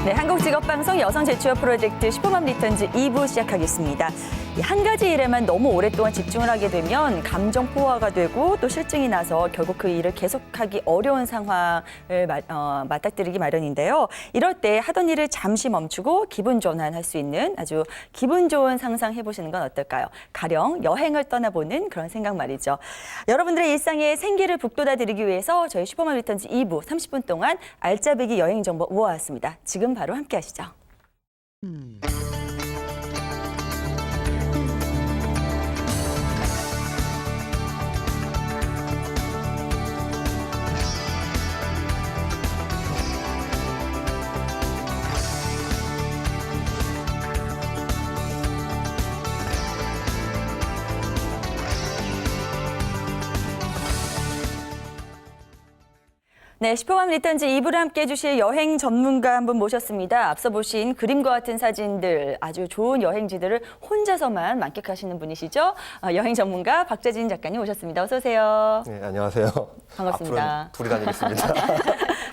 네, 한국직업방송 여성제취업 프로젝트 슈퍼맘 리턴즈 2부 시작하겠습니다. 한 가지 일에만 너무 오랫동안 집중을 하게 되면 감정 포화가 되고 또 실증이 나서 결국 그 일을 계속하기 어려운 상황을 맞닥뜨리기 마련인데요. 이럴 때 하던 일을 잠시 멈추고 기분 전환할 수 있는 아주 기분 좋은 상상 해보시는 건 어떨까요? 가령 여행을 떠나보는 그런 생각 말이죠. 여러분들의 일상에 생기를 북돋아드리기 위해서 저희 슈퍼맘 리턴즈 2부 30분 동안 알짜배기 여행 정보 모아왔습니다. 지금 바로 함께 하시죠. 네, 슈퍼맘 리턴즈 2부를 함께 해주실 여행 전문가 한 분 모셨습니다. 앞서 보신 그림과 같은 사진들, 아주 좋은 여행지들을 혼자서만 만끽하시는 분이시죠. 여행 전문가 박재진 작가님 오셨습니다. 어서 오세요. 네, 안녕하세요. 반갑습니다. 앞으로는 둘이 다니겠습니다.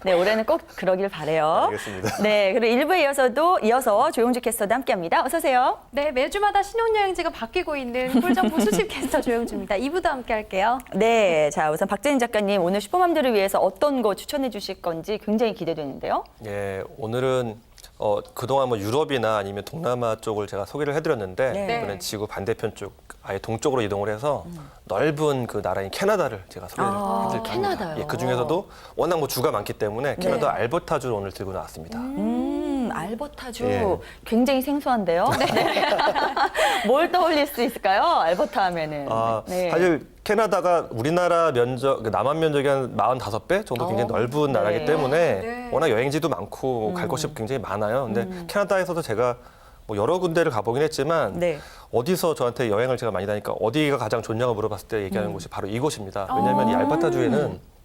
네, 올해는 꼭 그러길 바래요. 알겠습니다. 네, 그리고 1부에 이어서 조용주 캐스터도 함께합니다. 어서 오세요. 네, 매주마다 신혼여행지가 바뀌고 있는 꿀정보 수집 캐스터 조영주입니다. 2부도 함께 할게요. 네, 자 우선 박재진 작가님 오늘 슈퍼맘들을 위해서 어떤 거 추천해 주실 건지 굉장히 기대되는데요. 예, 오늘은 그동안 뭐 유럽이나 아니면 동남아 쪽을 제가 소개를 해드렸는데 네. 이번엔 지구 반대편 쪽, 아예 동쪽으로 이동을 해서 넓은 그 나라인 캐나다를 제가 소개를 해드릴까 합니다. 캐나다요? 예, 그 중에서도 워낙 뭐 주가 많기 때문에 캐나다 알버타주를 오늘 들고 나왔습니다. 알버타주 예. 굉장히 생소한데요. 네. 뭘 떠올릴 수 있을까요? 알버타 하면은. 네. 사실 캐나다가 우리나라 면적, 남한 면적이 한 45배 정도 굉장히 넓은 나라이기 때문에 네. 워낙 여행지도 많고 갈 곳이 굉장히 많아요. 근데 캐나다에서도 제가 뭐 여러 군데를 가보긴 했지만 네. 어디서 저한테 여행을 제가 많이 다니까 어디가 가장 좋냐고 물어봤을 때 얘기하는 곳이 바로 이곳입니다. 왜냐하면 이 알버타주에는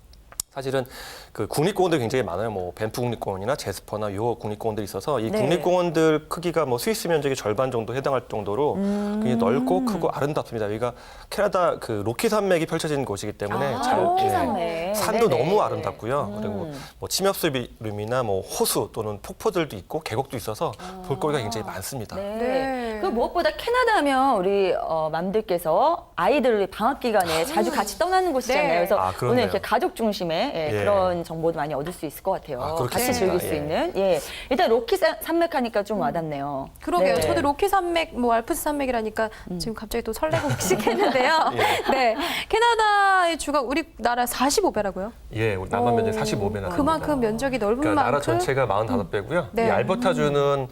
사실은 그 국립공원들이 굉장히 많아요. 뭐 밴프 국립공원이나 제스퍼나 요 국립공원들이 있어서 이 네. 국립공원들 크기가 뭐 스위스 면적의 절반 정도 해당할 정도로 굉장히 넓고 크고 아름답습니다. 여기가 캐나다 그 로키 산맥이 펼쳐진 곳이기 때문에 로키 산맥. 산도 네네. 너무 아름답고요. 그리고 뭐 침엽수림이나 뭐 호수 또는 폭포들도 있고 계곡도 있어서 볼거리가 굉장히 많습니다. 네. 네. 그 무엇보다 캐나다 하면 우리 맘들께서 아이들 방학 기간에 자주 같이 떠나는 곳이잖아요. 네. 그래서 아, 그렇네요. 오늘 이렇게 가족 중심의 예. 그런 정보도 많이 얻을 수 있을 것 같아요. 아, 같이 그렇겠습니다. 즐길 수 예. 있는. 예. 일단 로키 산맥 하니까 좀 와닿네요. 그러게요. 네. 저도 로키 산맥, 뭐 알프스 산맥이라니까 지금 갑자기 또 설레고 시작했는데요. 네, 캐나다의 주가 우리나라 45배라고요? 예, 우리 남한 면적 45배나 그만큼 면적이 넓은 그러니까 만큼 나라 전체가 45배고요. 네. 이 알버타주는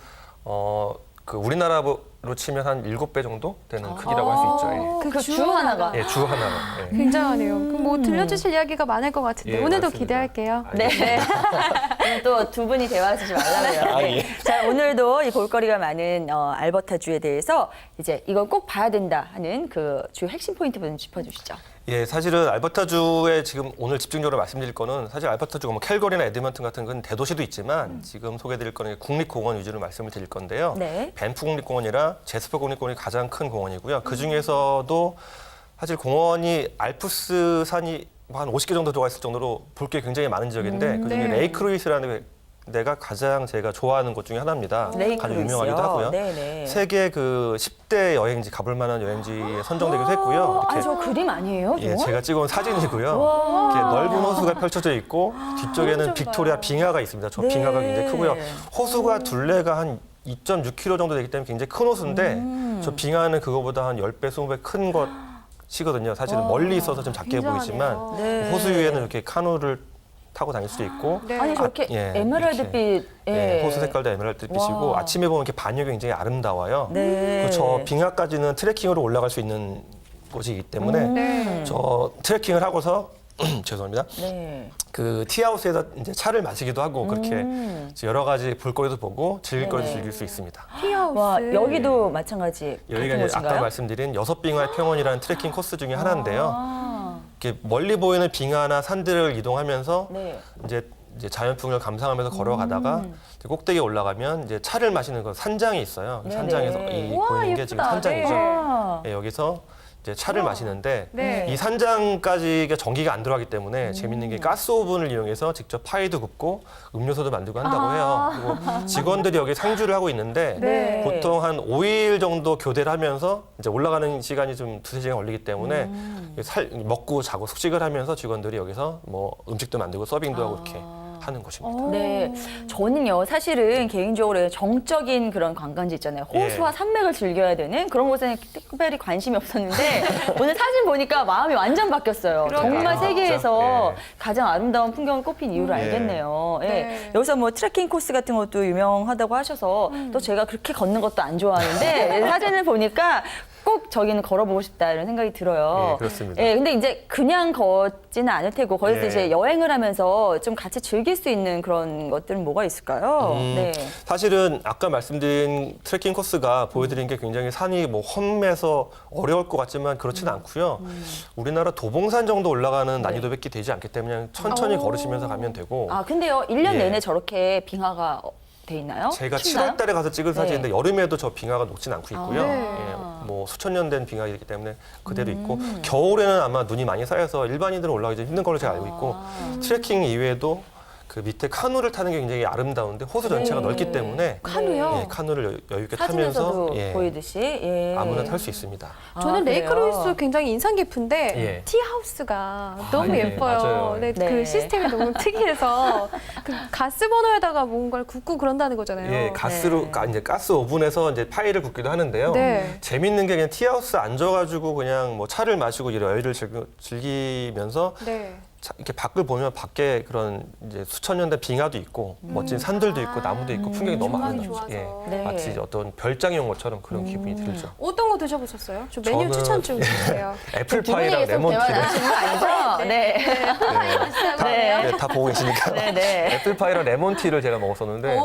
그 우리나라로 치면 한 7배 정도 되는 크기라고 할 수 있죠. 그 주 하나가. 예, 주 하나가. 예. 굉장하네요. 그럼 뭐 들려주실 이야기가 많을 것 같은데 예, 오늘도 맞습니다. 기대할게요. 네. 또 두 분이 대화하시지 말라고요. 아, 네. 예. 자, 오늘도 이 볼거리가 많은 알버타주에 대해서 이제 이걸 꼭 봐야 된다 하는 그 주요 핵심 포인트 좀 짚어주시죠. 예, 사실은 알버타주에 지금 오늘 집중적으로 말씀드릴 거는 사실 알버타주가 뭐 캘거리나 에드먼튼 같은 건 대도시도 있지만 지금 소개드릴 거는 국립공원 위주로 말씀을 드릴 건데요. 네. 밴프 국립공원이라 제스퍼 국립공원이 가장 큰 공원이고요. 그 중에서도 사실 공원이 알프스 산이 한 50개 정도 들어가 있을 정도로 볼 게 굉장히 많은 지역인데 그중에 네. 레이크 루이스라는 데가 가장 제가 좋아하는 곳 중에 하나입니다. 레이크 아주 루이스요? 유명하기도 하고요. 네네. 세계 그 10대 여행지 가볼 만한 여행지에 선정되기도 했고요. 아, 이렇게 저 그림 아니에요? 예, 저거? 제가 찍어온 사진이고요. 와. 이렇게 넓은 호수가 펼쳐져 있고 뒤쪽에는 빅토리아 빙하가 있습니다. 저 네. 빙하가 굉장히 크고요. 호수가 둘레가 한 2.6km 정도 되기 때문에 굉장히 큰 호수인데 저 빙하는 그거보다 한 10배, 20배 큰 것이거든요. 사실은 멀리 있어서 좀 작게 굉장하네요. 보이지만 네. 호수 위에는 이렇게 카누를 타고 다닐 수도 있고 네. 아니 저렇게 예, 에메랄드빛. 예, 호수 색깔도 에메랄드빛이고 와. 아침에 보면 이렇게 반역이 굉장히 아름다워요. 네. 그리고 저 빙하까지는 트레킹으로 올라갈 수 있는 곳이기 때문에 네. 저 트레킹을 하고서 죄송합니다. 네. 그 티하우스에서 이제 차를 마시기도 하고 그렇게 여러 가지 볼거리도 보고 즐길거리도 네네. 즐길 수 있습니다. 티하우스. 와, 여기도 마찬가지 여기가 같은 이제 아까 곳인가요? 말씀드린 여섯 빙하의 평원이라는 트레킹 코스 중에 하나인데요. 아, 이렇게 멀리 보이는 빙하나 산들을 이동하면서 네. 이제 자연풍을 감상하면서 걸어가다가 이제 꼭대기에 올라가면 이제 차를 마시는 그 산장이 있어요. 네네. 산장에서 이 우와, 보이는 게 지금 예쁘다. 산장이죠. 네. 아, 예, 여기서 이제 차를 마시는데 네. 이 산장까지가 전기가 안 들어가기 때문에 재밌는 게 가스 오븐을 이용해서 직접 파이도 굽고 음료수도 만들고 한다고 해요. 그리고 직원들이 여기 상주를 하고 있는데 네. 보통 한 5일 정도 교대를 하면서 이제 올라가는 시간이 좀 2-3시간 걸리기 때문에 먹고 자고 숙식을 하면서 직원들이 여기서 뭐 음식도 만들고 서빙도 하고 이렇게 하는 곳입니다. 네, 저는요 사실은 개인적으로 정적인 그런 관광지 있잖아요. 호수와 예. 산맥을 즐겨야 되는 그런 곳에는 특별히 관심이 없었는데 오늘 사진 보니까 마음이 완전 바뀌었어요. 그러게요. 정말 세계에서 진짜? 예. 가장 아름다운 풍경을 꼽힌 이유를 예. 알겠네요. 예. 네. 여기서 뭐 트레킹 코스 같은 것도 유명하다고 하셔서 또 제가 그렇게 걷는 것도 안 좋아하는데 사진을 보니까 꼭 저기는 걸어보고 싶다 이런 생각이 들어요. 예, 그렇습니다. 예, 근데 이제 그냥 걷지는 않을 테고 거기서 예. 이제 여행을 하면서 좀 같이 즐길 수 있는 그런 것들은 뭐가 있을까요? 네. 사실은 아까 말씀드린 트레킹 코스가 보여드린 게 굉장히 산이 뭐 험해서 어려울 것 같지만 그렇지는 않고요. 우리나라 도봉산 정도 올라가는 난이도밖에 되지 않기 때문에 그냥 천천히 걸으시면서 가면 되고 아, 근데요, 1년 예. 내내 저렇게 빙하가 돼 있나요? 제가 춥나요? 7월 달에 가서 찍은 사진인데 여름에도 저 빙하가 녹진 않고 있고요. 네. 예, 뭐 수천 년 된 빙하이기 때문에 그대로 있고 겨울에는 아마 눈이 많이 쌓여서 일반인들은 올라가기 좀 힘든 걸로 제가 알고 있고 트레킹 이외에도 그 밑에 카누를 타는 게 굉장히 아름다운데 호수 전체가 네. 넓기 때문에 카누요? 예, 카누를 여유 있게 사진에서도 타면서 예, 보이듯이 예. 아무나 탈 수 있습니다. 저는 그래요? 레이크루이스 굉장히 인상 깊은데 예. 티하우스가 너무 예, 예뻐요. 맞아요. 네, 네. 그 시스템이 너무 특이해서 그 가스 버너에다가 뭔가를 굽고 그런다는 거잖아요. 예, 가스로 네. 이제 가스 오븐에서 이제 파이를 굽기도 하는데요. 네. 재밌는 게 그냥 티하우스 앉아가지고 그냥 뭐 차를 마시고 이런 여유를 즐기면서 네. 이렇게 밖을 보면 밖에 그런 이제 수천 년 된 빙하도 있고 멋진 산들도 있고 나무도 있고 풍경이 너무 조망이 아름답죠. 좋아서. 예. 네. 마치 이제 어떤 별장이 온 것처럼 그런 기분이 들죠. 어떤 거 드셔보셨어요? 좀 메뉴 저는- 추천 좀 주세요. 애플파이랑 레몬티를 대화하시는 거 아니죠? 네. 네, 다 보고 계시니까 네, 네. 애플파이랑 레몬티를 제가 먹었었는데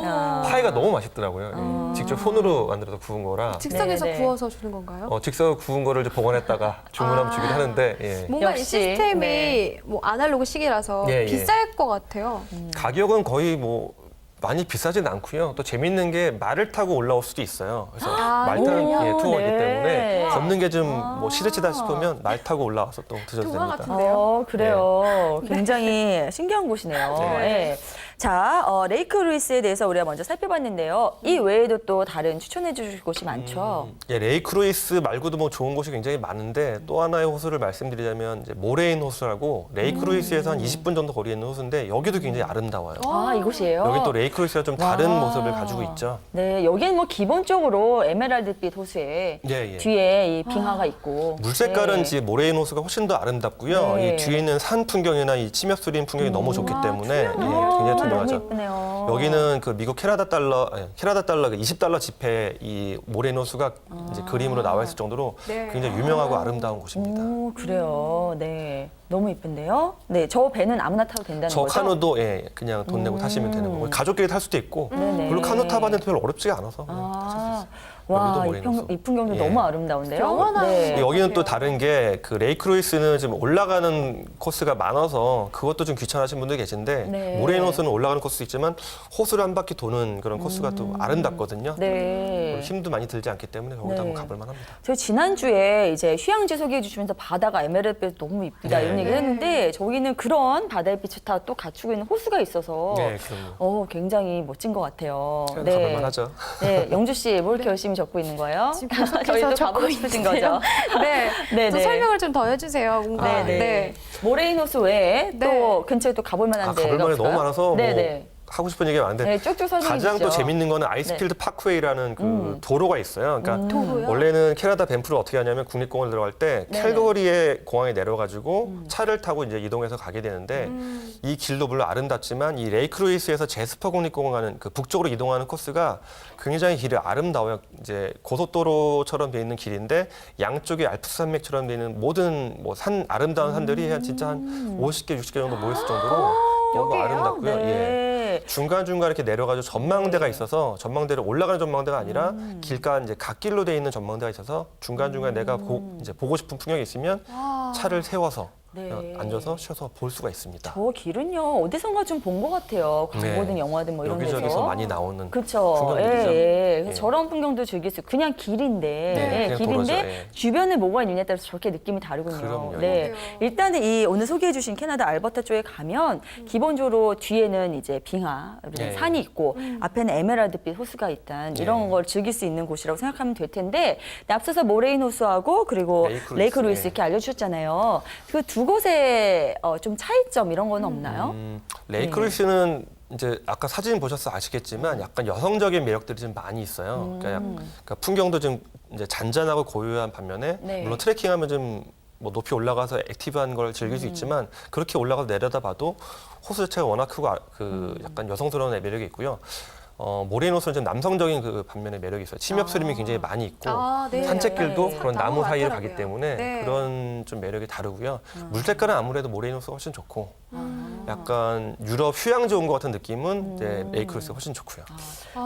파이가 너무 맛있더라고요. 직접 손으로 만들어서 구운 거라 즉석에서 네, 네. 구워서 주는 건가요? 직접 구운 거를 이제 보관했다가 주문하면 주기도 하는데 예. 뭔가 이 역시, 시스템이 네. 뭐 아날로그 시계라서 예, 예. 비쌀 것 같아요. 가격은 거의 뭐 많이 비싸진 않고요. 또 재밌는 게 말을 타고 올라올 수도 있어요. 그래서 말 타는 그래요? 투어이기 네. 때문에 걷는 게 좀 뭐 시르치다 싶으면 말 타고 올라와서 또 드셔도 동화 됩니다. 같은데요? 그래요. 굉장히 신기한 곳이네요. 네. 예. 자, 레이크 루이스에 대해서 우리가 먼저 살펴봤는데요. 이 외에도 또 다른 추천해 주실 곳이 많죠. 예, 레이크루이스 말고도 뭐 좋은 곳이 굉장히 많은데 또 하나의 호수를 말씀드리자면 이제 모레인 호수라고 레이크루이스에서 한 20분 정도 거리에 있는 호수인데 여기도 굉장히 아름다워요. 아, 이곳이에요? 여기 또 레이크루이스가 좀 다른 와. 모습을 가지고 있죠. 네, 여기는 뭐 기본적으로 에메랄드빛 호수에 예, 예. 뒤에 이 빙하가 있고. 물 색깔은 네. 이제 모레인 호수가 훨씬 더 아름답고요. 네. 이 뒤에 있는 산 풍경이나 이 치며스린 풍경이 너무 좋기 때문에 예, 굉장히 너무 투명하죠. 예쁘네요. 여기는 그 미국 캐나다 달러 그 20달러 지폐 이 모레인 호수가 이제 그림으로 나와 있을 정도로 네. 굉장히 유명하고 아름다운 곳입니다. 오, 그래요. 네. 너무 예쁜데요? 네, 저 배는 아무나 타도 된다는 저 거죠? 카누도 예, 그냥 돈 내고 타시면 되는 거고 가족끼리 탈 수도 있고 네네. 별로 카누 타봤는데 별로 어렵지가 않아서 그냥 타실 수 아, 있어요. 와, 여기도 이, 모레인 호수. 이 풍경도 예. 너무 아름다운데요? 영원한 네. 여기는 또 같아요. 다른 게 그 레이크루이스는 지금 올라가는 코스가 많아서 그것도 좀 귀찮아하시는 분들 계신데 네. 모레인 호수는 올라가는 코스 있지만 호수를 한 바퀴 도는 그런 코스가 또 아름답거든요. 네. 힘도 많이 들지 않기 때문에 거기도 네. 한번 가볼 만합니다. 저희 지난주에 이제 휴양지 소개해 주시면서 바다가 에메랄드빛 너무 이쁘다 네. 이런 얘기를 했는데 저기는 그런 바다의 빛을 다 또 갖추고 있는 호수가 있어서 네, 그럼요. 굉장히 멋진 것 같아요. 가볼 만하죠. 네, 영주 씨 뭐 이렇게 열심히 적고 있는 거예요? 지금 계속해서 저희도 적고 가보고 싶으신 있는데요. 거죠? 네. 네, 또 네. 설명을 좀 더 해주세요. 뭔가. 네. 모레인 호수 외에 네. 또 근처에 또 가볼 만한 데가 가볼 만해 없을까요? 너무 많아서 네네. 뭐 하고 싶은 얘기가 많은데 네, 쭉쭉 설명해 가장 주시죠. 또 재밌는 거는 아이스필드 파크웨이라는 그 도로가 있어요. 그러니까 도로요? 원래는 캐나다 밴프를 어떻게 하냐면 국립공원 들어갈 때 네네. 캘거리에 공항에 내려가지고 차를 타고 이제 이동해서 가게 되는데 이 길도 물론 아름답지만 이 레이크루이스에서 제스퍼 국립공원 가는 그 북쪽으로 이동하는 코스가 굉장히 길이 아름다워요. 이제 고속도로처럼 돼 있는 길인데 양쪽에 알프스 산맥처럼 돼 있는 모든 뭐 산 아름다운 산들이 한 진짜 한 50개, 60개 정도 모였을 정도로 너무 여기예요? 아름답고요. 예. 네. 중간중간 이렇게 내려가지고 전망대가 있어서 전망대를 올라가는 전망대가 아니라 길가 이제 갓길로 돼 있는 전망대가 있어서 중간중간 내가 이제 보고 싶은 풍경이 있으면 차를 세워서 네. 앉아서 쉬어서 볼 수가 있습니다. 저 길은요 어디선가 좀 본 것 같아요. 광고든 네. 영화든 뭐 이런 여기저기서 데서. 많이 나오는 그렇죠. 풍경들이죠. 그래서 예. 저런 풍경도 즐길 수 있고 그냥 길인데 네, 그냥 길인데 도로죠. 예. 주변에 뭐가 있느냐에 따라서 저렇게 느낌이 다르군요. 그럼요. 네. 그러게요. 일단은 이 오늘 소개해주신 캐나다 알버타 쪽에 가면 기본적으로 뒤에는 이제 빙하, 예. 산이 있고 앞에는 에메랄드빛 호수가 있단 이런 예. 걸 즐길 수 있는 곳이라고 생각하면 될 텐데 앞서서 모레인 호수하고 그리고 레이크 루이스 예. 이렇게 알려주셨잖아요. 그 두 곳의 좀 차이점 이런 건 없나요? 레이크 루이스는 이제 아까 사진 보셔서 아시겠지만 약간 여성적인 매력들이 좀 많이 있어요. 그러니까 풍경도 좀 이제 잔잔하고 고요한 반면에 네. 물론 트레킹하면 좀 뭐 높이 올라가서 액티브한 걸 즐길 수 있지만 그렇게 올라가서 내려다봐도 호수 자체가 워낙 크고 그 약간 여성스러운 매력이 있고요. 모레인 호수는 좀 남성적인 그 반면에 매력이 있어요. 침엽 스림이 굉장히 많이 있고 네. 산책길도 네. 그런 나무 나무가 사이를 많더라고요. 가기 때문에 네. 그런 좀 매력이 다르고요. 물 색깔은 아무래도 모레인 호수가 훨씬 좋고 약간 유럽 휴양지 온 것 같은 느낌은 이제 레이크 루이스가 훨씬 좋고요.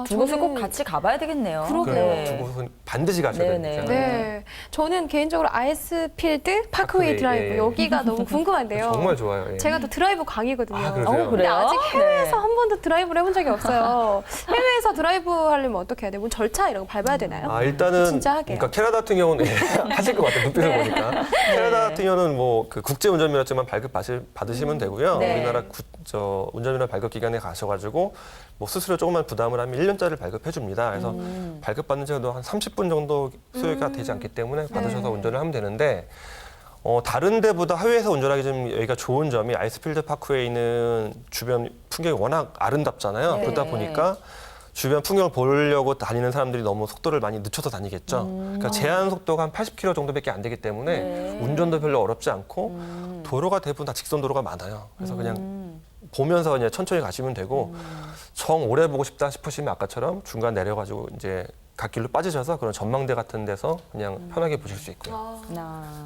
두 곳을 꼭 같이 가봐야 되겠네요. 그러게요. 네. 두 곳은 반드시 가셔야 네, 됩니다. 네, 저는 개인적으로 아이스필드 파크웨이 드라이브 예. 여기가 너무 궁금한데요. 정말 좋아요. 예. 제가 또 드라이브 강이거든요. 아, 그러세요? 그래요? 근데 아직 해외에서 네. 한 번도 드라이브를 해본 적이 없어요. 해외에서 드라이브 하려면 어떻게 해야 돼요? 뭐 절차 이런 거 밟아야 되나요? 일단은 진짜 하게요. 그러니까 캐나다 같은 경우는 하실 것 같아요. 눈빛을 네. 보니까. 캐나다 같은 경우는 뭐 그 국제 운전면허증만 발급 받으시면 되고요. 네. 우리나라 운전면허 발급 기관에 가셔가지고 뭐 스스로 조금만 부담을 하면 1년짜리 발급해 줍니다. 그래서 발급 받는 시간도 한 30분 정도 소요가 되지 않기 때문에 받으셔서 운전을 하면 되는데 다른 데보다 해외에서 운전하기 좀 여기가 좋은 점이 아이스필드 파크웨이는 주변 풍경이 워낙 아름답잖아요. 네. 그러다 보니까 주변 풍경을 보려고 다니는 사람들이 너무 속도를 많이 늦춰서 다니겠죠. 그러니까 제한 속도가 한 80km 정도밖에 안 되기 때문에 네. 운전도 별로 어렵지 않고 도로가 대부분 다 직선 도로가 많아요. 그래서 그냥 보면서 그냥 천천히 가시면 되고 정 오래 보고 싶다 싶으시면 아까처럼 중간 내려가지고 이제 갓길로 빠지셔서 그런 전망대 같은 데서 그냥 편하게 보실 수 있고요.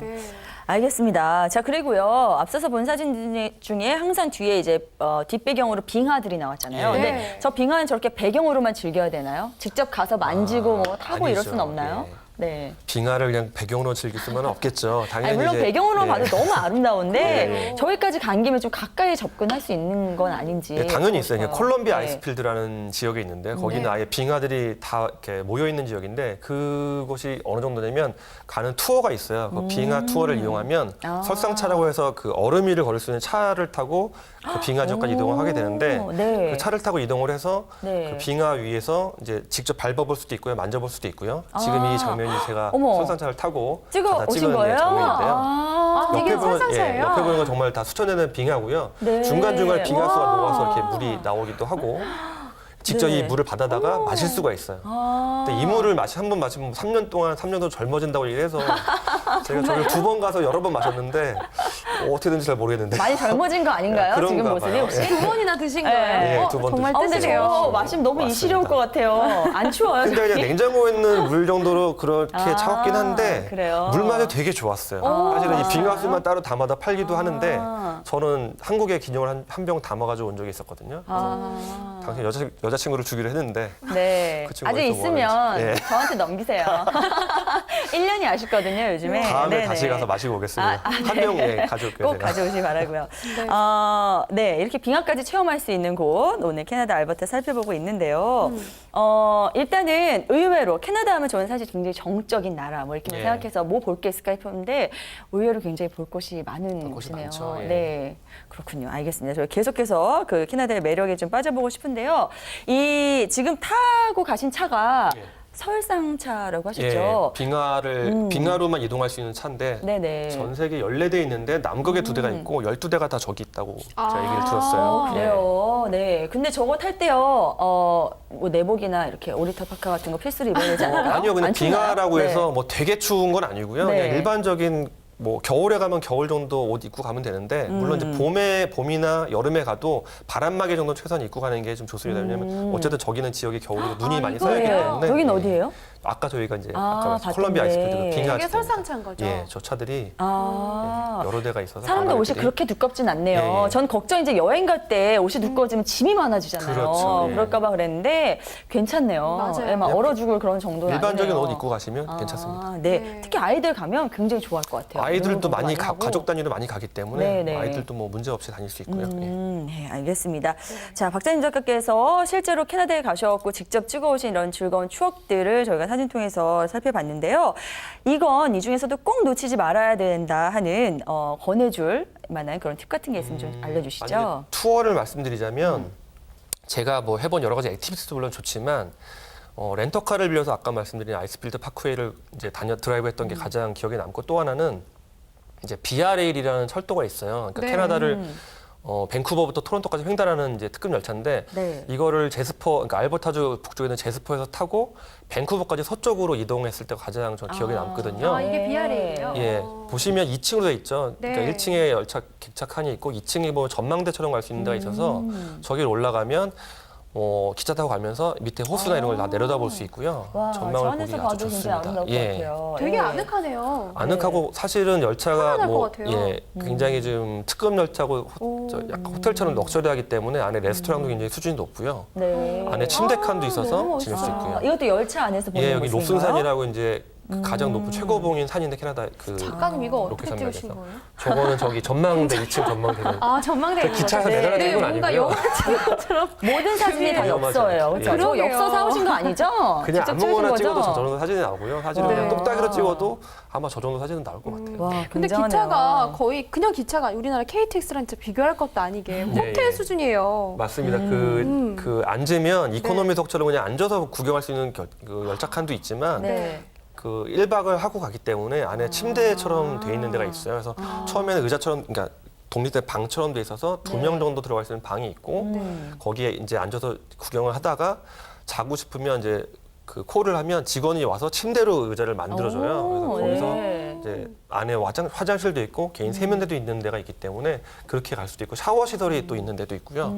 네. 알겠습니다. 자, 그리고요. 앞서서 본 사진 중에 항상 뒤에 이제 뒷배경으로 빙하들이 나왔잖아요. 예. 근데 네. 저 빙하는 저렇게 배경으로만 즐겨야 되나요? 직접 가서 만지고 뭐 타고 이럴 아니죠. 수는 없나요? 예. 네. 빙하를 그냥 배경으로 즐길 수는 없겠죠. 당연히 아니, 물론 이제, 배경으로 예. 봐도 너무 아름다운데 네. 저기까지 간 김에 좀 가까이 접근할 수 있는 건 아닌지. 네, 당연히 있어요. 싶어요. 콜롬비아 네. 아이스필드라는 지역에 있는데 거기는 네. 아예 빙하들이 다 이렇게 모여 있는 지역인데 그곳이 어느 정도냐면 가는 투어가 있어요. 그 빙하 투어를 이용하면 아. 설상차라고 해서 그 얼음 위를 걸을 수 있는 차를 타고 그 빙하 지역까지 이동을 하게 되는데 네. 그 차를 타고 이동을 해서 네. 그 빙하 위에서 이제 직접 밟아볼 수도 있고요, 만져볼 수도 있고요. 지금 아. 이 장면이 제가 어머. 설상차를 타고 찍어 가다 오신 찍은 거예요? 장면인데요. 아, 이게 설상차예요? 옆에 보는 건 정말 다 수천되는 빙하고요. 네. 중간중간 빙하수가 와. 녹아서 이렇게 물이 나오기도 하고 직접 네. 이 물을 받아다가 마실 수가 있어요. 아. 근데 이 물을 한 번 마시면 3년 동안 3년 더 젊어진다고 얘기해서 제가 저를 2번 가서 여러 번 마셨는데 어떻게 된지 잘 모르겠는데 많이 젊어진 거 아닌가요? 그런가 지금 모습이 봐요. 혹시? 예. 두 번이나 드신 네. 거예요? 네, 두번 정말 아, 근데 뜨세요. 저거 마시면 너무 맞습니다. 이시려울 것 같아요. 안 추워요? 근데 그냥 냉장고에 있는 물 정도로 그렇게 아, 차갑긴 한데 그래요? 물 맛이 되게 좋았어요. 오, 사실은 이 진짜요? 빙하수만 따로 담아다 팔기도 하는데 아. 저는 한국에 기념을 한 병 담아가지고 온 적이 있었거든요. 아. 당시 여자친구를 주기로 했는데 네. 그 친구가 아직 또 있으면 뭐라는지. 예. 저한테 넘기세요. 1년이 아쉽거든요, 요즘에. 다음에 네네. 다시 가서 마시고 오겠습니다. 한 네. 병 가져올게요. 꼭 제가. 가져오시기 바라고요. 네. 네, 이렇게 빙하까지 체험할 수 있는 곳 오늘 캐나다 알버타 살펴보고 있는데요. 일단은 의외로 캐나다 하면 저는 사실 굉장히 정적인 나라 뭐 이렇게 예. 생각해서 뭐 볼 게 있을까 싶었는데 의외로 굉장히 볼 곳이 많은 곳이 곳이네요. 많죠, 예. 네, 그렇군요. 알겠습니다. 저희 계속해서 그 캐나다의 매력에 좀 빠져보고 싶은데요. 이 지금 타고 가신 차가 예. 설상차라고 하셨죠? 예, 빙하로만 이동할 수 있는 차인데 네네. 전 세계 14대 있는데 남극에 2대가 있고 12대가 다 저기 있다고 제가 얘기를 아, 들었어요. 예. 그래요. 네. 근데 저거 탈 때요, 뭐 내복이나 이렇게 오리털 파카 같은 거 필수로 입어야 되지 않을까요? 아니요, 근데 안 추운가요? 빙하라고 네. 해서 뭐 되게 추운 건 아니고요. 네. 그냥 일반적인 뭐 겨울에 가면 겨울 정도 옷 입고 가면 되는데 물론 이제 봄이나 여름에 가도 바람막이 정도 최소한 입고 가는 게 좀 좋습니다. 왜냐하면 어쨌든 저기는 지역이 겨울에도 눈이 많이 쌓이기 이거예요? 때문에 여긴 예. 어디예요? 아까 저희가 이제 아, 아까 말씀 콜롬비아 봤던데. 아이스필드 빙하 이게 지대입니다. 설상차인 거죠? 예, 저 차들이 아. 여러 대가 있어서 사람들 옷이 관광객들이- 그렇게 두껍진 않네요. 예, 예. 전 걱정 이제 여행 갈 때 옷이 두꺼워지면 짐이 많아지잖아요. 그렇죠, 예. 그럴까 봐 그랬는데 괜찮네요. 맞아요. 예, 막 얼어 죽을 그런 정도는 일반적인 아니네요. 옷 입고 가시면 괜찮습니다. 네. 네. 특히 아이들 가면 굉장히 좋아할 것 같아요. 아이들도 많이 하고. 가족 단위로 많이 가기 때문에 네네. 아이들도 뭐 문제 없이 다닐 수 있고요. 예. 네, 알겠습니다. 자, 박자님 작가께서 실제로 캐나다에 가셔갖고 직접 찍어오신 이런 즐거운 추억들을 저희가 사진 통해서 살펴봤는데요. 이건 이 중에서도 꼭 놓치지 말아야 된다 하는 권해줄 만한 그런 팁 같은 게 있으면 좀 알려주시죠. 만약에 투어를 말씀드리자면 제가 뭐 해본 여러 가지 액티비티도 물론 좋지만 렌터카를 빌려서 아까 말씀드린 아이스필드 파크웨이를 이제 드라이브했던 게 가장 기억에 남고 또 하나는 이제 비아레일이라는 철도가 있어요. 그러니까 네. 캐나다를 밴쿠버부터 토론토까지 횡단하는 이제 특급 열차인데 네. 이거를 그러니까 알버타주 북쪽에 있는 제스퍼에서 타고 밴쿠버까지 서쪽으로 이동했을 때가 가장 저 기억에 남거든요. 아, 이게 네. 비아레일이에요? 예, 보시면 2층으로 돼 있죠. 네. 그러니까 1층에 열차 객차칸이 있고 2층이 뭐 전망대처럼 갈 수 있는 데가 있어서 저기를 올라가면 기차 타고 가면서 밑에 호수나 이런 걸 다 내려다볼 수 있고요. 와, 저 전망을 안에서 보기 아주 봐도 굉장히 좋습니다. 아름다울 것 예. 같아요. 되게 예. 아늑하네요. 아늑하고 사실은 열차가 편안할 뭐 것 같아요. 굉장히 좀 특급 열차고 약간 호텔처럼 럭셔리하기 때문에 안에 레스토랑도 굉장히 수준이 높고요. 네. 안에 침대 칸도 있어서 너무 지낼 수 멋있어요. 있고요. 이것도 열차 안에서 보는 예, 여기 모습인가요? 롭슨산이라고 이제 그 가장 높은 최고봉인 산인데 캐나다 작가님 이거 어떻게 로켓 찍으신 산맥에서. 거예요? 저거는 저기 전망대 2층 전망대는 아, 전망대 있는 기차에서 거죠? 내려다니는 네, 건 뭔가 아니고요. 영화 찍은 것처럼. 모든 사진이 다 위험하죠. 엽서예요. 그렇죠? 예. 저 그러게요. 엽서 사오신 거 아니죠? 그냥 직접 아무거나 찍으신 찍어도 거죠? 저 정도 사진이 나오고요. 사진은 네. 그냥 똑딱이로 찍어도 아마 저 정도 사진은 나올 것 같아요. 와, 근데 굉장하네요. 기차가 거의 그냥 기차가 우리나라 KTX랑 진짜 비교할 것도 아니게 호텔 예. 수준이에요. 맞습니다. 그 앉으면 이코노미석처럼 그냥 앉아서 구경할 수 있는 그 열차 칸도 있지만 네. 그 1박을 하고 가기 때문에 안에 침대처럼 돼 있는 데가 있어요. 그래서 처음에는 의자처럼 그러니까 독립된 방처럼 돼 있어서 2명 정도 들어갈 수 있는 방이 있고 거기에 이제 앉아서 구경을 하다가 자고 싶으면 이제 그 콜을 하면 직원이 와서 침대로 의자를 만들어줘요. 그래서 오, 거기서 네. 이제 안에 화장실도 있고 개인 세면대도 있는 데가 있기 때문에 그렇게 갈 수도 있고 샤워 시설이 또 있는 데도 있고요.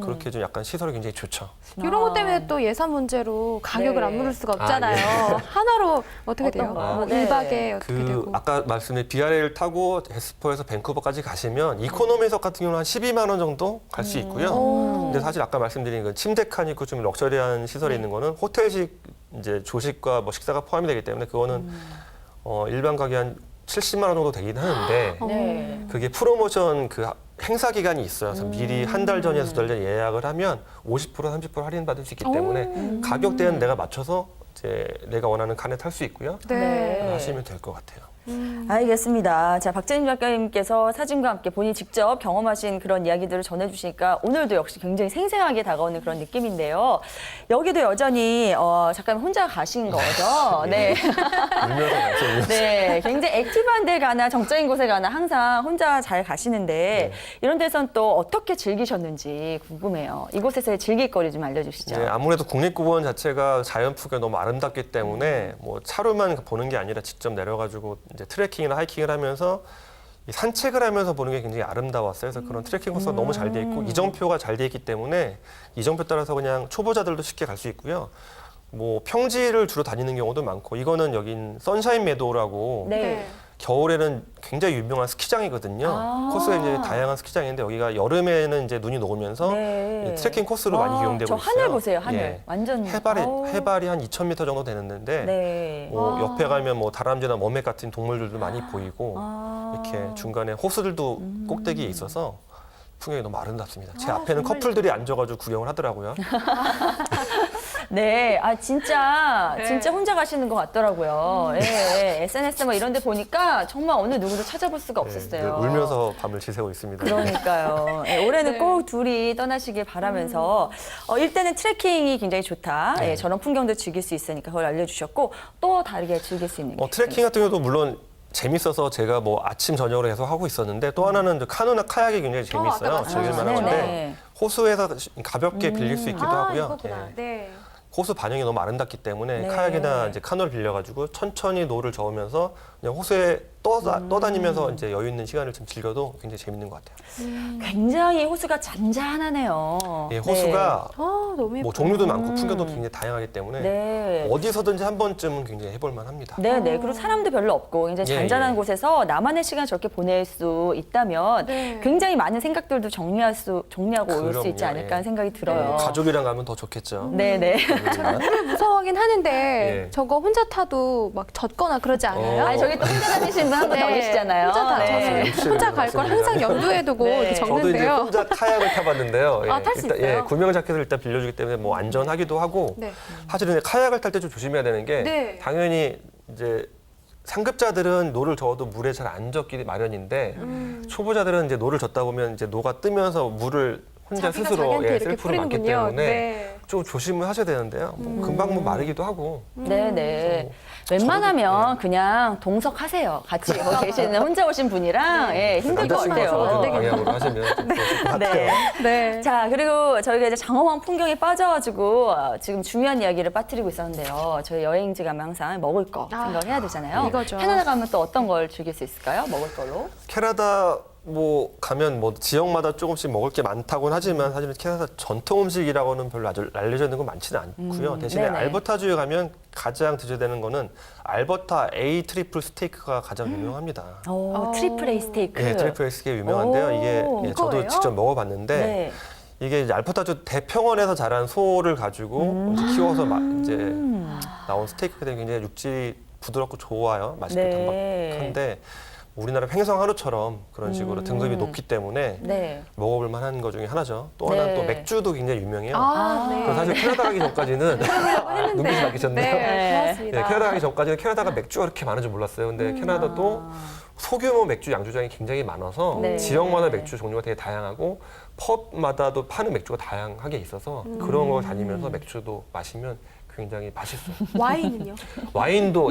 그렇게 좀 약간 시설이 굉장히 좋죠. 이런 것 때문에 또 예산 문제로 가격을 네. 안 물을 수가 없잖아요. 하나로 어떻게 돼요? 어떤가요? 뭐 네. 1박에 어떻게 그 되고. 아까 말씀드린 비아레일 타고 제스퍼에서 밴쿠버까지 가시면 이코노미석 같은 경우는 한 12만 원 정도 갈 수 있고요. 근데 사실 아까 말씀드린 그 침대 칸 있고 좀 럭셔리한 시설이 있는 거는 호텔식 이제 조식과 뭐 식사가 포함이 되기 때문에 그거는 일반 가격이 한 70만 원 정도 되긴 하는데 네. 그게 프로모션 그 행사 기간이 있어요. 그래서 미리 한 달 전이나 두 달 전에 예약을 하면 50% 30% 할인 받을 수 있기 때문에 가격대는 내가 맞춰서 이제 내가 원하는 칸에 탈 수 있고요. 네. 하시면 될 것 같아요. 알겠습니다. 자, 박재림 작가님께서 사진과 함께 본인이 직접 경험하신 그런 이야기들을 전해주시니까 오늘도 역시 굉장히 생생하게 다가오는 그런 느낌인데요. 여기도 여전히 작가님 혼자 가신 거죠? 네. 울면서 말씀드렸어요. 네, 굉장히 액티브한 데 가나 정적인 곳에 가나 항상 혼자 잘 가시는데 이런 데선 또 어떻게 즐기셨는지 궁금해요. 이곳에서의 즐길 거리 좀 알려주시죠. 네, 아무래도 국립공원 자체가 자연 풍경이 너무 아름답기 때문에 뭐 차로만 보는 게 아니라 직접 내려가지고 이제 트레킹이나 하이킹을 하면서 이 산책을 하면서 보는 게 굉장히 아름다웠어요. 그래서 그런 트레킹 코스가 너무 잘 돼 있고 이정표가 잘 돼 있기 때문에 이정표 따라서 그냥 초보자들도 쉽게 갈 수 있고요. 뭐 평지를 주로 다니는 경우도 많고 이거는 여긴 선샤인 메도우라고 네. 겨울에는 굉장히 유명한 스키장이거든요. 아. 코스가 이제 다양한 스키장인데 여기가 여름에는 이제 눈이 녹으면서 네. 이 트레킹 코스로 와, 많이 이용되고 저 있어요. 하늘 보세요, 하늘. 예. 완전 해발이 한 2,000m 정도 되는데 네. 뭐 옆에 가면 뭐 다람쥐나 머맥 같은 동물들도 많이 보이고 아. 이렇게 중간에 호수들도 꼭대기에 있어서 풍경이 너무 아름답습니다. 제 아, 앞에는 정말 커플들이 앉아가지고 구경을 하더라고요. 네, 진짜 네. 진짜 혼자 가시는 것 같더라고요. 예, SNS 뭐 이런 데 보니까 정말 어느 누구도 찾아볼 수가 네, 없었어요. 늘 울면서 밤을 지새고 있습니다. 그러니까요. 예, 올해는 네. 꼭 둘이 떠나시길 바라면서 일단은 트레킹이 굉장히 좋다. 네. 예, 저런 풍경도 즐길 수 있으니까 그걸 알려주셨고 또 다르게 즐길 수 있는 게 트레킹 같은 경우도 물론 재밌어서 제가 뭐 아침 저녁으로 계속 하고 있었는데 또 하나는 이제 카누나 카약이 굉장히 재밌어요. 아까 즐길 만한 네네. 건데 호수에서 가볍게 빌릴 수 있기도 아, 하고요. 이거구나. 예. 네. 호수 반영이 너무 아름답기 때문에 네. 카약이나 이제 카누를 빌려가지고 천천히 노를 저으면서 그냥 호수에 떠다니면서 이제 여유 있는 시간을 좀 즐겨도 굉장히 재밌는 것 같아요. 굉장히 호수가 잔잔하네요. 예, 호수가 아, 너무 예뻐요. 뭐 종류도 많고 풍경도 굉장히 다양하기 때문에 네. 어디서든지 한 번쯤은 굉장히 해볼 만합니다. 네, 그리고 사람도 별로 없고 굉장히 예, 잔잔한 예. 곳에서 나만의 시간 저렇게 보낼 수 있다면 네. 굉장히 많은 생각들도 정리하고 올 수 있지 그럼요, 않을까 하는 예. 생각이 들어요. 가족이랑 가면 더 좋겠죠. 네, 네. 물을 무서워하긴 하는데 예. 저거 혼자 타도 막 젖거나 그러지 않아요? 어. 아니, 저기 여기 또 혼자 다니시는 분 한 분 더 계시잖아요. 혼자 갈 걸 항상 염두에 두고 네. 이렇게 저도 이제 적는데요. 혼자 카약을 타봤는데요. 아, 탈수 일단, 있어요? 구명 자켓을 일단 빌려주기 때문에 뭐 안전하기도 하고 네. 사실은 카약을 탈 때 좀 조심해야 되는 게 네. 당연히 이제 상급자들은 노를 저어도 물에 잘 안 젖기 마련인데 초보자들은 이제 노를 젓다 보면 이제 노가 뜨면서 물을 혼자 자기가 스스로 자기한테 이렇게 셀프로 맞기 뿌리는군요. 때문에 네. 좀 조심을 하셔야 되는데요. 뭐 금방 뭐 마르기도 하고. 네네. 웬만하면 그냥 동석하세요. 같이 거기 계시는 혼자 오신 분이랑 힘들 것 남자친구가 같아요. 좋아하는 방향으로 하시면 좀 좋을 것 같아요. 네. 네. 자, 그리고 저희가 이제 장엄한 풍경에 빠져가지고 지금 중요한 이야기를 빠뜨리고 있었는데요. 저희 여행지 가면 항상 먹을 거 생각해야 되잖아요. 이거죠. 캐나다 가면 또 어떤 걸 즐길 수 있을까요? 먹을 걸로? 캐나다 뭐 가면 뭐 지역마다 조금씩 먹을 게 많다고는 하지만 사실은 캐나다 전통 음식이라고는 별로 아주 알려져 있는 건 많지는 않고요. 대신에 네네. 알버타주에 가면 가장 드셔야 되는 거는 알버타 A 트리플 스테이크가 가장 유명합니다. 트리플 A 스테이크. 예, 트리플 A 스테이크 유명한데요. 이게 저도 이거예요? 직접 먹어봤는데 네. 이게 이제 알버타주 대평원에서 자란 소를 가지고 이제 키워서 이제 나온 스테이크가 굉장히 육질이 부드럽고 좋아요. 맛있고 네. 담백한데 우리나라 횡성 한우처럼 그런 식으로 등급이 높기 때문에 네. 먹어볼 만한 것 중에 하나죠. 또 하나는 네. 또 맥주도 굉장히 유명해요. 아, 네. 그래서 사실 캐나다 가기 전까지는 눈빛이 바뀌셨네요. 네, 고맙습니다. 예, 캐나다 가기 전까지는 캐나다가 맥주가 그렇게 많은 줄 몰랐어요. 근데 캐나다도 소규모 맥주 양조장이 굉장히 많아서 네. 지역마다 맥주 종류가 되게 다양하고 펍마다도 파는 맥주가 다양하게 있어서 그런 걸 다니면서 맥주도 마시면 굉장히 맛있어요. 와인은요? 와인도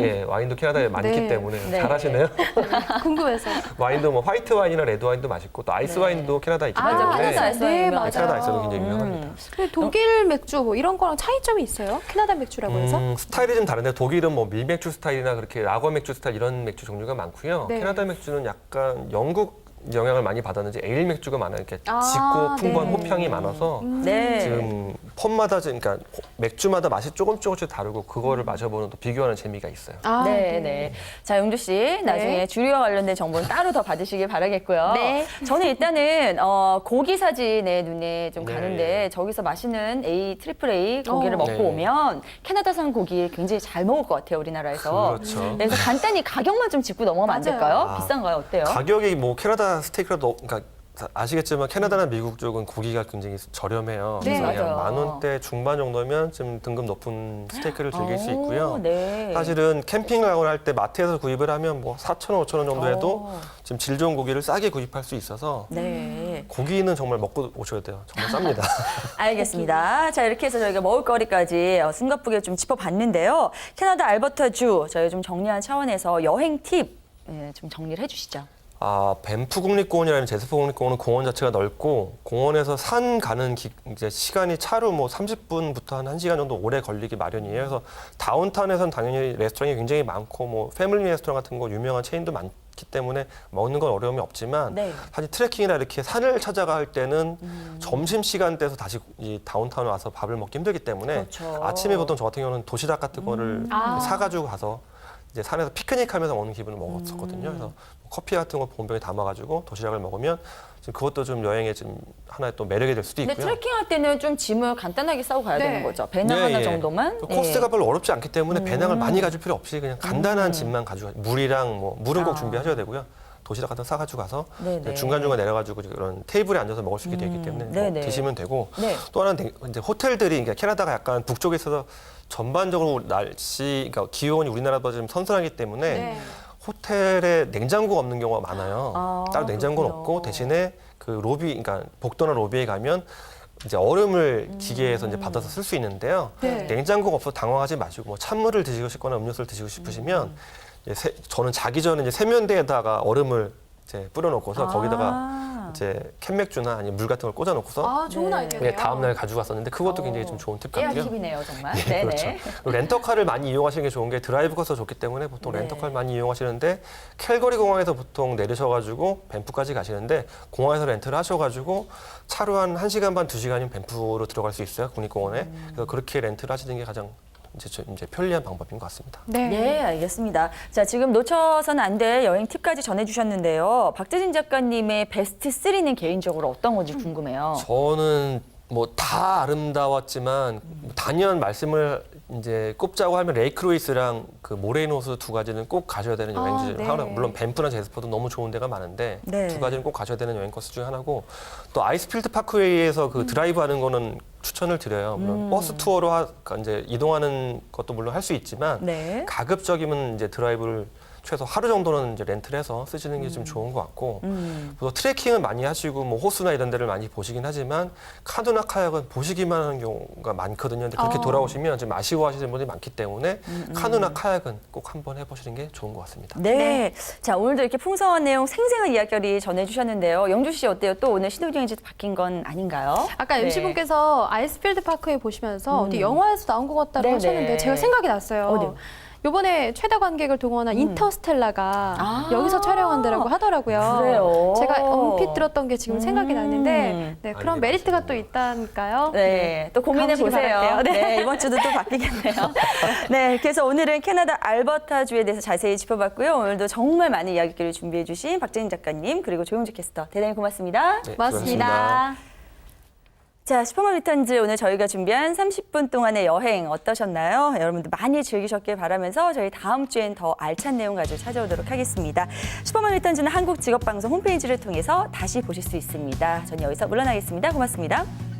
캐나다에 많기 네. 때문에 네. 잘하시네요. 궁금해서. 와인도 뭐 화이트 와인이나 레드 와인도 맛있고 또 아이스 와인도 캐나다에 있기 맞아, 때문에 캐나다 아이스 와인 네, 유명하죠. 맞아요. 캐나다 아이스도 굉장히 유명합니다. 근데 독일 맥주 뭐 이런 거랑 차이점이 있어요? 캐나다 맥주라고 해서? 스타일이 좀 다른데 독일은 뭐 밀맥주 스타일이나 그렇게 라거 맥주 스타일 이런 맥주 종류가 많고요. 네. 캐나다 맥주는 약간 영국 영향을 많이 받았는지 에일 맥주가 많아요. 이렇게 아, 짙고 풍부한 네. 호평이 많아서 네. 지금 펍마다 그러니까 맥주마다 맛이 조금씩 다르고 그거를 마셔보는 또 비교하는 재미가 있어요. 아, 네, 네. 자, 용주 씨, 나중에 주류와 관련된 정보는 따로 더 받으시길 바라겠고요. 네. 저는 일단은 고기 사진에 눈에 좀 네. 가는데 저기서 맛있는 트리플 A 고기를 먹고 네. 오면 캐나다산 고기 굉장히 잘 먹을 것 같아요, 우리나라에서. 그렇죠. 그래서 간단히 가격만 좀 짚고 넘어가면 안 맞아요. 될까요? 아. 비싼가요? 어때요? 가격이 뭐 캐나다 스테이크라도 그러니까 아시겠지만 캐나다나 미국 쪽은 고기가 굉장히 저렴해요. 네, 그래서 그냥 맞아요. 10,000원대 중반 정도면 좀 등급 높은 스테이크를 즐길 수 있고요. 네. 사실은 캠핑을 하거나 할 때 마트에서 구입을 하면 뭐 4,000원, 5,000원 정도 해도 지금 질 좋은 고기를 싸게 구입할 수 있어서 네. 고기는 정말 먹고 오셔야 돼요. 정말 쌉니다. 알겠습니다. 자, 이렇게 해서 저희가 먹을거리까지 숨가쁘게 좀 짚어봤는데요. 캐나다 알버타주 저희 좀 정리한 차원에서 여행 팁 좀 정리를 해주시죠. 밴프 국립공원이라는 제스퍼 국립공원은 공원 자체가 넓고 공원에서 산 가는 이제 시간이 차로 뭐 30분부터 한 1시간 정도 오래 걸리기 마련이에요. 그래서 다운타운에서는 당연히 레스토랑이 굉장히 많고 뭐 패밀리 레스토랑 같은 거 유명한 체인도 많기 때문에 먹는 건 어려움이 없지만 네. 사실 트레킹이나 이렇게 산을 찾아갈 때는 점심 시간대에서 다시 이 다운타운 와서 밥을 먹기 힘들기 때문에 그렇죠. 아침에 보통 저 같은 경우는 도시락 같은 거를 사가지고 가서 이제 산에서 피크닉하면서 먹는 기분을 먹었었거든요. 그래서 커피 같은 거 본병에 담아가지고 도시락을 먹으면 지금 그것도 좀 여행의 좀 하나의 또 매력이 될 수도 근데 있고요. 트레킹할 때는 좀 짐을 간단하게 싸고 가야 네. 되는 거죠. 배낭 하나 정도만. 코스가 별로 어렵지 않기 때문에 배낭을 많이 가질 필요 없이 그냥 간단한 짐만 가지고 물이랑 뭐 물은 꼭 준비하셔야 되고요. 도시락 같은 거 싸가지고 가서 네네. 중간중간 내려가지고 그런 테이블에 앉아서 먹을 수 있게 되기 때문에 뭐 네네. 드시면 되고 네. 또 하나는 이제 호텔들이 그러니까 캐나다가 약간 북쪽에 있어서 전반적으로 날씨, 그러니까 기온이 우리나라보다 좀 선선하기 때문에 네. 호텔에 냉장고가 없는 경우가 많아요. 따로 냉장고는 그렇군요. 없고 대신에 그 로비, 그러니까 복도나 로비에 가면 이제 얼음을 기계에서 이제 받아서 쓸 수 있는데요. 네. 냉장고가 없어서 당황하지 마시고 뭐 찬물을 드시고 싶거나 음료수를 드시고 싶으시면 이제 저는 자기 전에 이제 세면대에다가 얼음을 이제 뿌려놓고서 거기다가 이제 캔맥주나 아니면 물 같은 걸 꽂아놓고서 아, 좋은 네. 아이디어네요. 다음 날 가지고 갔었는데 그것도 굉장히 좀 좋은 팁 깨알 같고요. 팁이네요, 정말. 네, 네네. 그렇죠. 그리고 렌터카를 많이 이용하시는 게 좋은 게 드라이브 커서 좋기 때문에 보통 네. 렌터카를 많이 이용하시는데 캘거리 공항에서 보통 내리셔가지고 밴프까지 가시는데 공항에서 렌트를 하셔가지고 차로 한 1시간 반, 2시간이면 밴프로 들어갈 수 있어요, 국립공원에. 그래서 그렇게 렌트를 하시는 게 가장 이제 편리한 방법인 것 같습니다. 네. 네, 알겠습니다. 자, 지금 놓쳐서는 안 될 여행 팁까지 전해주셨는데요. 박재진 작가님의 베스트 3는 개인적으로 어떤 건지 궁금해요. 저는 뭐 다 아름다웠지만 단연 말씀을 이제 꼽자고 하면 레이크로이스랑 그 모레이노스 두 가지는 꼭 가셔야 되는 여행지 네. 하나. 물론 밴프나 제스퍼도 너무 좋은 데가 많은데 네. 두 가지는 꼭 가셔야 되는 여행 코스 중에 하나고 또 아이스필드 파크웨이에서 그 드라이브하는 거는 추천을 드려요. 물론 버스 투어로 그러니까 이제 이동하는 것도 물론 할 수 있지만 네. 가급적이면 이제 드라이브를 최소 하루 정도는 이제 렌트를 해서 쓰시는 게 좀 좋은 것 같고 또 트레킹을 많이 하시고 뭐 호수나 이런 데를 많이 보시긴 하지만 카누나 카약은 보시기만 하는 경우가 많거든요. 근데 그렇게 돌아오시면 좀 아쉬워하시는 분들이 많기 때문에 카누나 카약은 꼭 한번 해보시는 게 좋은 것 같습니다. 네. 자, 오늘도 이렇게 풍성한 내용, 생생한 이야기를 전해주셨는데요. 영주 씨 어때요? 또 오늘 신혼여행지 바뀐 건 아닌가요? 아까 네. MC분께서 아이스필드 파크에 보시면서 어디 영화에서 나온 것 같다고 네네. 하셨는데 제가 생각이 났어요. 어디요? 요번에 최다 관객을 동원한 인터스텔라가 아. 여기서 촬영한 데라고 하더라고요. 그래요? 제가 얼핏 들었던 게 지금 생각이 났는데 네, 그런 알게 메리트가 또 있다니까요. 네, 또 고민해 가보시기 보세요. 바랄게요. 네, 이번 주도 또 바뀌겠네요. 네, 그래서 오늘은 캐나다 알버타주에 대해서 자세히 짚어봤고요. 오늘도 정말 많은 이야기들을 준비해주신 박재인 작가님 그리고 조용주 캐스터 대단히 고맙습니다. 네, 고맙습니다. 자, 슈퍼맘 리턴즈 오늘 저희가 준비한 30분 동안의 여행 어떠셨나요? 여러분들 많이 즐기셨길 바라면서 저희 다음 주엔 더 알찬 내용 가지고 찾아오도록 하겠습니다. 슈퍼맘 리턴즈는 한국직업방송 홈페이지를 통해서 다시 보실 수 있습니다. 저는 여기서 물러나겠습니다. 고맙습니다.